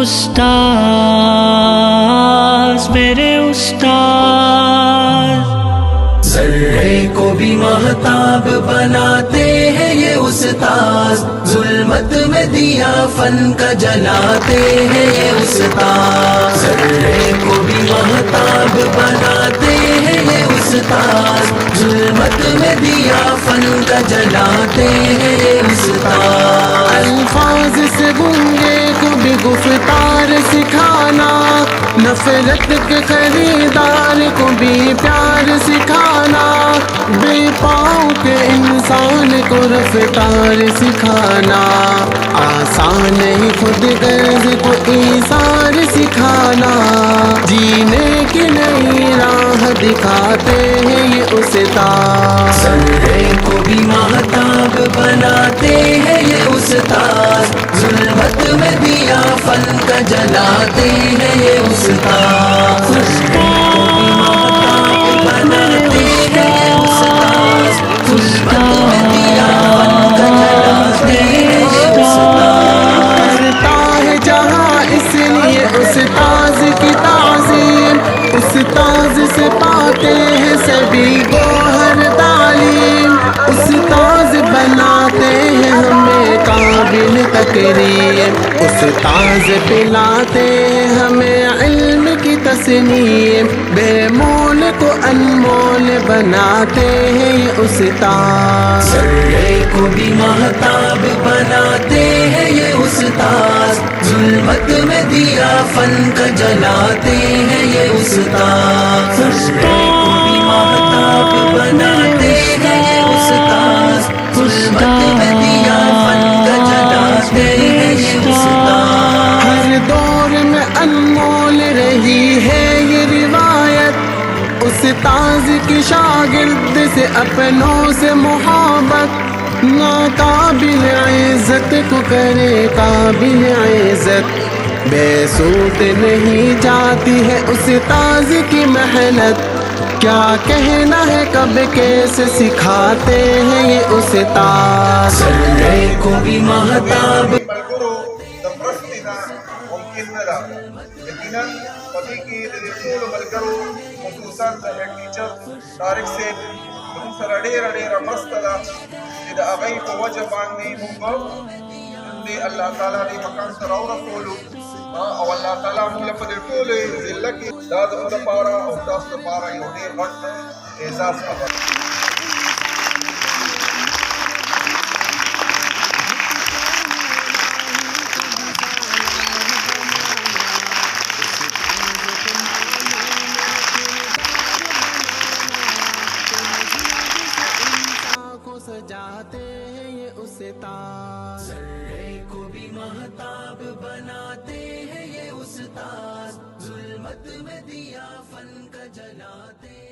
استاذ میرے استاذ، ذرے کو بھی مہتاب بناتے ہیں یہ استاذ، ظلمت میں دیا فن کا جلاتے ہیں یہ استاذ، ذرے کو بھی مہتاب بناتے ہیں یہ استاذ، ظلمت میں دیا فن کا جلاتے ہیں یہ استاذ، الفاظ سے گونگے کو بھی گفتار سکھانا، نفرت کے خریدار کو بھی پیار سکھانا، بے پاؤں کے انسان کو رفتار سکھانا، آسان نہیں خود غرض کو ایثار سکھانا، جینے کی نئی راہ دکھاتے ہیں یہ استاد، ذرے کو بھی مہتاب بناتے ہیں یہ استاذ، ظلمت میں دیا فن کا جلاتے ہیں یہ استاذ، ذرے کو بھی مہتاب بناتے ہیں یہ استاذ، ظلمت میں دیا فن کا جلاتے ہیں یہ استاذ، کرتا ہے جہاں اس لیے استاذ کی تعظیم، استاذ سے پاتے ہیں سبھی گوہر تعلیم، استاذ بناتے ہیں ہمیں قابل تکریم، استاذ پلاتے ہیں ہمیں علم کی تسنیم، بے مول کو انمول بناتے ہیں یہ استاذ، ذرے کو بھی مہتاب بناتے ہیں یہ استاذ، ظلمت میں دیا فن کا جلاتے ہیں یہ استاذ، ذرے کو بھی مہتاب بناتے ہیں یہ استاذ، ظلمت میں دیا فن کا جلاتے ہیں یہ استاذ، ہر دور میں انمول رہی ہے یہ روایت، استاذ کی شاگرد سے اپنوں سے محبت، ناقابل عزت کو کرے قابل عزت، بے سود نہیں جاتی ہے استاذ کی محنت، کیا کہنا ہے کب کیسے سکھاتے ہیں یہ استاذ، ذرے کو بھی مہتاب ملګرو د مرستې نه ممکن نه ده. یقینا په دې کې د دې ټولو ملګرو خصوصا د هیډ ټیچر طارق صاحب زموږ سره ډېره مرسته ده چې د هغوی په وجه باندې موږ د الله تعالی دې مقام ته راورسولو او الله تعالی موږ له په دې ټولې ضلع کې دا زموږ لپاره او تاسو لپاره یو ډېر غټ اعزاز خبر ده. سجاتے ہیں یہ استاد، ذرے کو بھی مہتاب بناتے ہیں یہ استاد، ظلمت میں دیا فن کا جلاتے